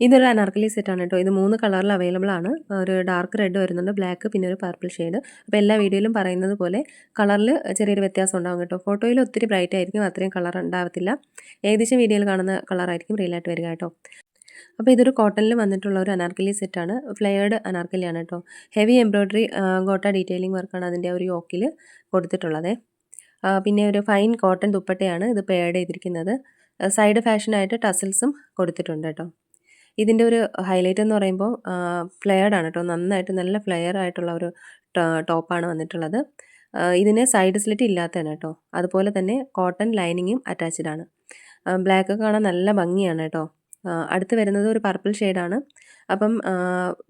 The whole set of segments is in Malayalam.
ഇതൊരു അനാർക്കലി സെറ്റാണ് കേട്ടോ. ഇത് 3 കളറിൽ അവൈലബിൾ ആണ്. ഒരു ഡാർക്ക് റെഡ് വരുന്നുണ്ട്, ബ്ലാക്ക്, പിന്നെ ഒരു പർപ്പിൾ ഷെയ്ഡ്. അപ്പോൾ എല്ലാ വീഡിയോയിലും പറയുന്നത് പോലെ കളറിൽ ചെറിയൊരു വ്യത്യാസം ഉണ്ടാകും കേട്ടോ. ഫോട്ടോയിൽ ഒത്തിരി ബ്രൈറ്റ് ആയിരിക്കും, അത്രയും കളർ ഉണ്ടാകത്തില്ല. ഏകദേശം വീഡിയോയിൽ കാണുന്ന കളറായിരിക്കും റിയൽ ആയിട്ട് വരിക കേട്ടോ. അപ്പോൾ ഇതൊരു കോട്ടണിൽ വന്നിട്ടുള്ള ഒരു അനാർക്കലി സെറ്റാണ്. ഫ്ലെയർഡ് അനാർക്കലിയാണ് കേട്ടോ. ഹെവി എംബ്രോയ്ഡറി ഗോട്ട ഡീറ്റെയിലിംഗ് വർക്കാണ് അതിൻ്റെ ഒരു യോക്കിൽ കൊടുത്തിട്ടുള്ളത്. പിന്നെ ഒരു ഫൈൻ കോട്ടൺ ദുപ്പട്ടയാണ് ഇത് പെയർഡ് ചെയ്തിരിക്കുന്നത്. സൈഡ് ഫാഷനായിട്ട് ടസൽസും കൊടുത്തിട്ടുണ്ട് കേട്ടോ. ഇതിൻ്റെ ഒരു ഹൈലൈറ്റ് എന്ന് പറയുമ്പോൾ ഫ്ലെയർഡ് ആണ് കേട്ടോ. നന്നായിട്ട് നല്ല ഫ്ലെയർ ആയിട്ടുള്ള ഒരു ടോപ്പാണ് വന്നിട്ടുള്ളത്. ഇതിന് സൈഡ് സ്ലിറ്റ് ഇല്ലാത്തതാണ് കേട്ടോ. അതുപോലെ തന്നെ കോട്ടൺ ലൈനിങ്ങും അറ്റാച്ച്ഡ് ആണ്. ബ്ലാക്ക് കാണാൻ നല്ല ഭംഗിയാണ് കേട്ടോ. അടുത്ത് വരുന്നത് ഒരു പർപ്പിൾ ഷെയ്ഡാണ്. അപ്പം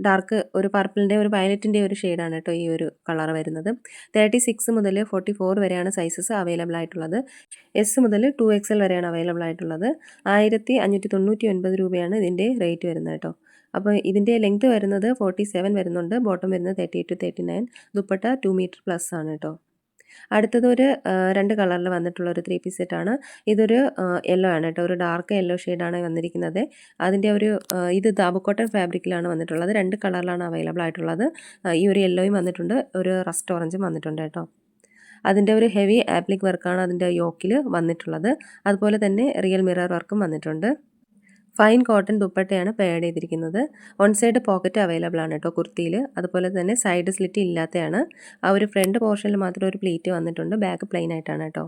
ഡാർക്ക് ഒരു പർപ്പിളിൻ്റെ ഒരു വയലറ്റിൻ്റെ ഒരു ഷെയ്ഡാണ് കേട്ടോ ഈ ഒരു കളർ വരുന്നത്. 36 മുതൽ 44 വരെയാണ് സൈസസ് അവൈലബിൾ ആയിട്ടുള്ളത്. എസ് മുതൽ 2XL വരെയാണ് അവൈലബിൾ ആയിട്ടുള്ളത്. 1599 രൂപയാണ് ഇതിൻ്റെ റേറ്റ് വരുന്നത് കേട്ടോ. അപ്പോൾ ഇതിൻ്റെ ലെങ്ത് വരുന്നത് 47 വരുന്നുണ്ട്. ബോട്ടം വരുന്നത് 38 to 39. ദുപ്പട്ട 2 മീറ്റർ പ്ലസ് ആണ് കേട്ടോ. അടുത്തത് ഒരു 2 കളറിൽ വന്നിട്ടുള്ള ഒരു 3 പീസ് സെറ്റാണ്. ഇതൊരു യെല്ലോ ആണ് കേട്ടോ. ഒരു ഡാർക്ക് യെല്ലോ ഷെയ്ഡാണ് വന്നിരിക്കുന്നത്. അതിൻ്റെ ഒരു ഇത് ദാബു കോട്ടൺ ഫാബ്രിക്കിലാണ് വന്നിട്ടുള്ളത്. 2 കളറിലാണ് അവൈലബിൾ ആയിട്ടുള്ളത്. ഈ ഒരു യെല്ലോയും വന്നിട്ടുണ്ട്, ഒരു റസ്റ്റ് ഓറഞ്ചും വന്നിട്ടുണ്ട് കേട്ടോ. അതിൻ്റെ ഒരു ഹെവി ആപ്ലിക് വർക്കാണ് അതിൻ്റെ യോക്കിൽ വന്നിട്ടുള്ളത്. അതുപോലെ തന്നെ റിയൽ മിറർ വർക്കും വന്നിട്ടുണ്ട്. ഫൈൻ കോട്ടൺ ദുപ്പട്ടയാണ് പെയർഡ് ചെയ്തിരിക്കുന്നത്. 1 സൈഡ് പോക്കറ്റ് അവൈലബിൾ ആണ് കേട്ടോ കുർത്തിയിൽ. അതുപോലെ തന്നെ സൈഡ് സ്ലിറ്റ് ഇല്ലാത്തതാണ്. ആ ഒരു ഫ്രണ്ട് പോർഷനിൽ മാത്രം ഒരു പ്ലീറ്റ് വന്നിട്ടുണ്ട്. ബാക്ക് പ്ലെയിൻ ആയിട്ടാണ് കേട്ടോ.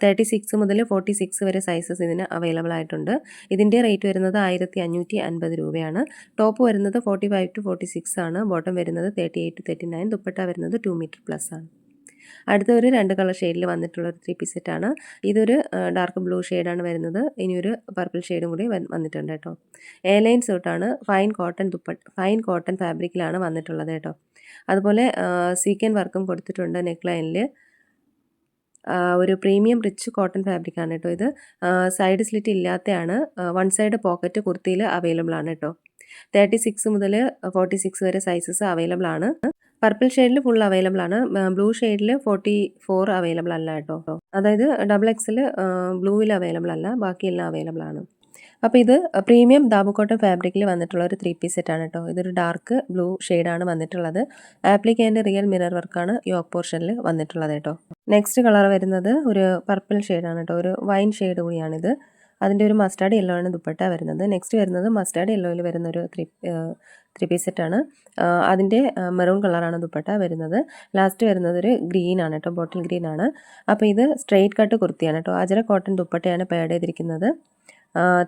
36 മുതൽ 46 വരെ സൈസസ് ഇതിന് അവൈലബിൾ ആയിട്ടുണ്ട്. ഇതിൻ്റെ റേറ്റ് വരുന്നത് 1550 രൂപയാണ്. ടോപ്പ് വരുന്നത് 45 to 46 ആണ്. ബോട്ടം വരുന്നത് 38 to 39. ദുപ്പട്ട വരുന്നത് 2 മീറ്റർ പ്ലസ് ആണ്. അടുത്ത ഒരു 2 കളർ ഷെയ്ഡിൽ വന്നിട്ടുള്ള ഒരു 3 പീസ് സെറ്റാണ്. ഇതൊരു ഡാർക്ക് ബ്ലൂ ഷെയ്ഡാണ് വരുന്നത്. ഇനിയൊരു പർപ്പിൾ ഷെയ്ഡും കൂടി വന്നിട്ടുണ്ട് കേട്ടോ. എയർലൈൻ സൂട്ടാണ്. ഫൈൻ കോട്ടൺ ഫാബ്രിക്കിലാണ് വന്നിട്ടുള്ളത് കേട്ടോ. അതുപോലെ സീക്വൻ വർക്കും കൊടുത്തിട്ടുണ്ട് നെക്ക് ലൈനിൽ. ഒരു പ്രീമിയം റിച്ച് കോട്ടൺ ഫാബ്രിക്കാണ് കേട്ടോ ഇത്. സൈഡ് സ്ലിറ്റ് ഇല്ലാത്തതാണ്. 1 സൈഡ് പോക്കറ്റ് കുർത്തിയിൽ അവൈലബിൾ ആണ് കേട്ടോ. 36 മുതൽ 46 വരെ സൈസസ് അവൈലബിൾ ആണ്. പർപ്പിൾ ഷെയ്ഡിൽ ഫുൾ അവൈലബിൾ ആണ്. ബ്ലൂ ഷെയ്ഡിൽ 44 അവൈലബിൾ അല്ല കേട്ടോ. അതായത് XXL ബ്ലൂവിൽ അവൈലബിൾ അല്ല, ബാക്കിയെല്ലാം അവൈലബിൾ ആണ്. അപ്പോൾ ഇത് പ്രീമിയം ദാബു കോട്ടൺ ഫാബ്രിക്കിൽ വന്നിട്ടുള്ള ഒരു 3 പീസ് സെറ്റാണ് കേട്ടോ. ഇതൊരു ഡാർക്ക് ബ്ലൂ ഷെയ്ഡാണ് വന്നിട്ടുള്ളത്. ആപ്ലിക് ആൻഡ് റിയൽ മിറർ വർക്കാണ് യോക്ക് പോർഷനിൽ വന്നിട്ടുള്ളത് കേട്ടോ. നെക്സ്റ്റ് കളർ വരുന്നത് ഒരു പർപ്പിൾ ഷെയ്ഡാണ് കേട്ടോ. ഒരു വൈൻ ഷെയ്ഡ് കൂടിയാണിത്. അതിൻ്റെ ഒരു മസ്റ്റാർഡ് യെല്ലോ ആണ് ദുപ്പട്ട വരുന്നത്. നെക്സ്റ്റ് വരുന്നത് മസ്റ്റാർഡ് യെല്ലോയിൽ വരുന്ന ഒരു 3 പീസ് സെറ്റാണ്. അതിൻ്റെ മെറൂൺ കളറാണ് ദുപ്പട്ട വരുന്നത്. ലാസ്റ്റ് വരുന്നത് ഒരു ഗ്രീൻ ആണ് കേട്ടോ, ബോട്ടിൽ ഗ്രീൻ ആണ്. അപ്പോൾ ഇത് സ്ട്രെയിറ്റ് കട്ട് കുർത്തിയാണ് കേട്ടോ. അജര കോട്ടൺ ദുപ്പട്ടയാണ് പെയർഡ് ചെയ്തിരിക്കുന്നത്.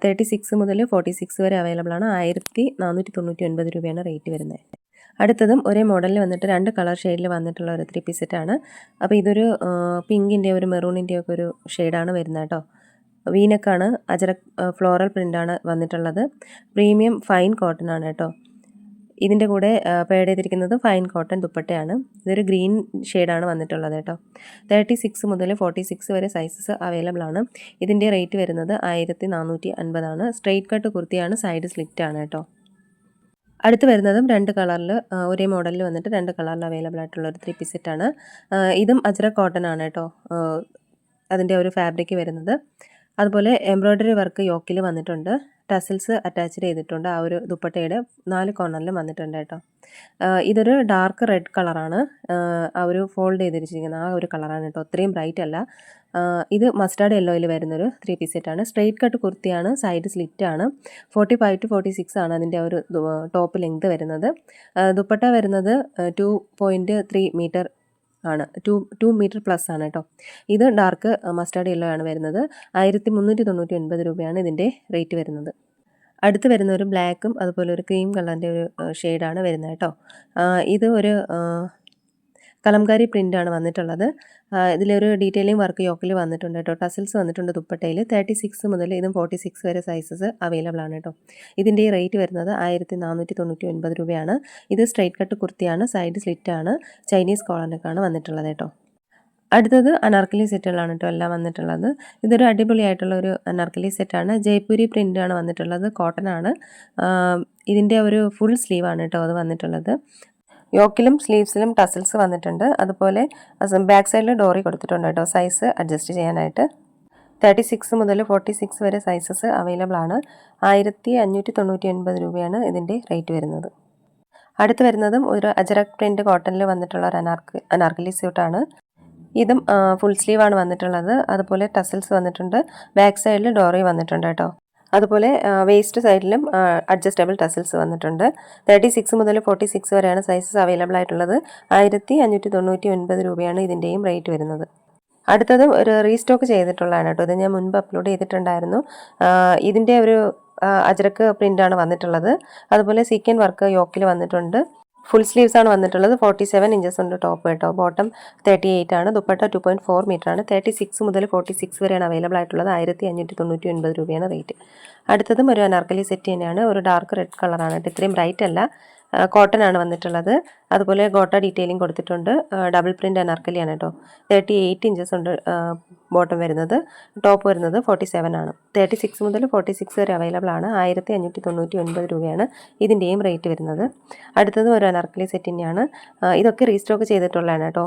36 മുതൽ 46 വരെ അവൈലബിൾ ആണ്. 1499 രൂപയാണ് റേറ്റ് വരുന്നത്. അടുത്തതും ഒരേ മോഡലിൽ വന്നിട്ട് 2 കളർ ഷെയ്ഡിൽ വന്നിട്ടുള്ള ഒരു 3 പീസ് സെറ്റാണ്. അപ്പോൾ ഇതൊരു പിങ്കിൻ്റെ ഒരു മെറൂണിൻ്റെ ഒക്കെ ഒരു ഷെയ്ഡാണ് വരുന്നത് കേട്ടോ. വീനക്കാണ്. അജര ഫ്ലോറൽ പ്രിൻ്റാണ് വന്നിട്ടുള്ളത്. പ്രീമിയം ഫൈൻ കോട്ടൺ ആണ് കേട്ടോ. ഇതിൻ്റെ കൂടെ പെയർഡ് ചെയ്തിരിക്കുന്നത് ഫൈൻ കോട്ടൺ ദുപ്പട്ടയാണ്. ഇതൊരു ഗ്രീൻ ഷെയ്ഡാണ് വന്നിട്ടുള്ളത് കേട്ടോ. 36 മുതൽ 46 വരെ സൈസസ് അവൈലബിൾ ആണ്. ഇതിൻ്റെ റേറ്റ് വരുന്നത് 1450 ആണ്. സ്ട്രെയിറ്റ് കട്ട് കുർത്തിയാണ്, സൈഡ് സ്ലിറ്റ് ആണ് കേട്ടോ. അടുത്ത് വരുന്നതും 2 കളറിൽ ഒരേ മോഡലിൽ വന്നിട്ട് 2 കളറിൽ അവൈലബിൾ ആയിട്ടുള്ള ഒരു 3 പീസ് സെറ്റാണ്. ഇതും അജര കോട്ടൺ ആണ് കേട്ടോ അതിൻ്റെ ഒരു ഫാബ്രിക് വരുന്നത്. അതുപോലെ എംബ്രോയ്ഡറി വർക്ക് യോക്കിൽ വന്നിട്ടുണ്ട്. ടസൽസ് അറ്റാച്ച് ചെയ്തിട്ടുണ്ട്. ആ ഒരു ദുപ്പട്ടയുടെ 4 കോർണറിലും വന്നിട്ടുണ്ട് കേട്ടോ. ഇതൊരു ഡാർക്ക് റെഡ് കളറാണ്. ആ ഒരു ഫോൾഡ് ചെയ്തിരിച്ചിരിക്കുന്ന ആ ഒരു കളറാണ് കേട്ടോ. അത്രയും ബ്രൈറ്റ് അല്ല. ഇത് മസ്റ്റാർഡ് യെല്ലോയിൽ വരുന്നൊരു 3 പീസ് സെറ്റാണ്. സ്ട്രെയിറ്റ് കട്ട് കുർത്തിയാണ്, സൈഡ് സ്ലിറ്റ് ആണ്. 45 to 46 ആണ് അതിൻ്റെ ഒരു ടോപ്പ് ലെങ്ത് വരുന്നത്. ദുപ്പട്ട വരുന്നത് 2.3 മീറ്റർ ആണ്. 2 മീറ്റർ പ്ലസ് ആണ് കേട്ടോ. ഇത് ഡാർക്ക് മസ്റ്റാർഡ് യെല്ലോ ആണ് വരുന്നത്. 1399 രൂപയാണ് ഇതിൻ്റെ റേറ്റ് വരുന്നത്. അടുത്ത് വരുന്ന ഒരു ബ്ലാക്കും അതുപോലെ ഒരു ക്രീം കളറിൻ്റെ ഒരു ഷെയ്ഡാണ് വരുന്നത് കേട്ടോ. ഇത് ഒരു കലംകാരി പ്രിൻ്റാണ് വന്നിട്ടുള്ളത്. ഇതിലൊരു ഡീറ്റെയിലിംഗ് വർക്ക് യോക്കിൽ വന്നിട്ടുണ്ട് കേട്ടോ. ടസൽസ് വന്നിട്ടുണ്ട് ദുപ്പട്ടയിൽ. 36 മുതൽ ഇതും 46 വരെ സൈസസ് അവൈലബിൾ ആണ് കേട്ടോ. ഇതിൻ്റെ റേറ്റ് വരുന്നത് 1499 രൂപയാണ്. ഇത് സ്ട്രെയിറ്റ് കട്ട് കുർത്തിയാണ്, സൈഡ് സ്ലിറ്റ് ആണ്, ചൈനീസ് കോളറിനൊക്കെയാണ് വന്നിട്ടുള്ളത് കേട്ടോ. അടുത്തത് അനാർക്കലി സെറ്റുകളാണ് കേട്ടോ എല്ലാം വന്നിട്ടുള്ളത്. ഇതൊരു അടിപൊളിയായിട്ടുള്ള ഒരു അനാർക്കലി സെറ്റാണ്. ജയ്പൂരി പ്രിൻ്റാണ് വന്നിട്ടുള്ളത്. കോട്ടൺ ആണ്. ഇതിൻ്റെ ഒരു ഫുൾ സ്ലീവാണ് കേട്ടോ അത് വന്നിട്ടുള്ളത്. യോക്കിലും സ്ലീവ്സിലും ടസൽസ് വന്നിട്ടുണ്ട്. അതുപോലെ ബാക്ക് സൈഡിൽ ഡോറി കൊടുത്തിട്ടുണ്ട് കേട്ടോ, സൈസ് അഡ്ജസ്റ്റ് ചെയ്യാനായിട്ട്. 36 മുതൽ 46 വരെ സൈസസ് അവൈലബിൾ ആണ്. 1599 രൂപയാണ് ഇതിൻ്റെ റേറ്റ് വരുന്നത്. അടുത്ത് വരുന്നതും ഒരു അജറക് പ്രിൻറ്റ് കോട്ടണിൽ വന്നിട്ടുള്ള ഒരു അനാർക്കലി സ്യൂട്ടാണ്. ഇതും ഫുൾ സ്ലീവാണ് വന്നിട്ടുള്ളത്. അതുപോലെ ടസൽസ് വന്നിട്ടുണ്ട്. ബാക്ക് സൈഡിൽ ഡോറി വന്നിട്ടുണ്ട് കേട്ടോ. അതുപോലെ വേസ്റ്റ് സൈഡിലും അഡ്ജസ്റ്റബിൾ ടസൽസ് വന്നിട്ടുണ്ട്. 36 മുതൽ 46 വരെയാണ് സൈസസ് അവൈലബിൾ ആയിട്ടുള്ളത്. 1599 രൂപയാണ് ഇതിൻ്റെയും റേറ്റ് വരുന്നത്. അടുത്തതും ഒരു റീസ്റ്റോക്ക് ചെയ്തിട്ടുള്ളതാണ് കേട്ടോ. ഇത് ഞാൻ മുൻപ് അപ്ലോഡ് ചെയ്തിട്ടുണ്ടായിരുന്നു. ഇതിൻ്റെ ഒരു അജ്രക്ക് പ്രിൻ്റാണ് വന്നിട്ടുള്ളത്. അതുപോലെ സീക്വൻ വർക്ക് യോക്കിൽ വന്നിട്ടുണ്ട്. ഫുൾ സ്ലീവ്സ് ആണ് വന്നിട്ടുള്ളത്. 47 ഇഞ്ചസ് ഉണ്ട് ടോപ്പ് കേട്ടോ. ബോട്ടം 38 ആണ്. ദുപ്പട്ട 2.4 മീറ്റർ ആണ്. 36 മുതൽ 46 വരെയാണ് അവൈലബിൾ ആയിട്ടുള്ളത്. 1599 രൂപയാണ് റേറ്റ്. അടുത്തതും ഒരു അനാർക്കലി സെറ്റ് തന്നെയാണ്. ഒരു ഡാർക്ക് റെഡ് കളറാണ് കേട്ടോ. ഇത്രയും ബ്രൈറ്റ് അല്ല, കോട്ടൺ ആണ് വന്നിട്ടുള്ളത്. അതുപോലെ ഗോട്ട ഡീറ്റെയിലിംഗ് കൊടുത്തിട്ടുണ്ട്. ഡബിൾ പ്രിൻ്റ് അനാർക്കലിയാണ് കേട്ടോ. 38 ഇഞ്ചസ് ഉണ്ട് ബോട്ടം വരുന്നത്. ടോപ്പ് വരുന്നത് 47 ആണ്. 36 മുതൽ 46 വരെ അവൈലബിൾ ആണ്. 1599 രൂപയാണ് ഇതിൻ്റെയും റേറ്റ് വരുന്നത്. അടുത്തത് ഒരു അനാർക്കലി സെറ്റ് തന്നെയാണ്. ഇതൊക്കെ റീസ്റ്റോക്ക് ചെയ്തിട്ടുള്ളതാണ് കേട്ടോ.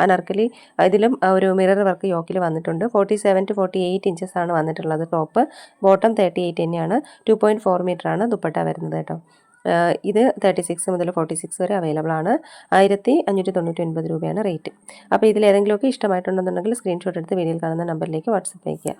അനാർക്കലി ഇതിലും ഒരു മിറർ വർക്ക് യോക്കിൽ വന്നിട്ടുണ്ട്. 47 to 48 ഇഞ്ചസ് ആണ് വന്നിട്ടുള്ളത് ടോപ്പ്. ബോട്ടം 38 തന്നെയാണ്. 2.4 മീറ്റർ ആണ് ദുപ്പട്ട വരുന്നത് കേട്ടോ. ഇത് 36 മുതൽ 46 വരെ അവൈലബിൾ ആണ്. 1599 രൂപയാണ് റേറ്റ്. അപ്പോൾ ഇതിലേതെങ്കിലുമൊക്കെ ഇഷ്ടമായിട്ടുണ്ടെന്നുണ്ടെങ്കിൽ സ്ക്രീൻഷോട്ട് എടുത്ത് വീഡിയോയിൽ കാണുന്ന നമ്പറിലേക്ക് വാട്സപ്പ് അയയ്ക്കുക.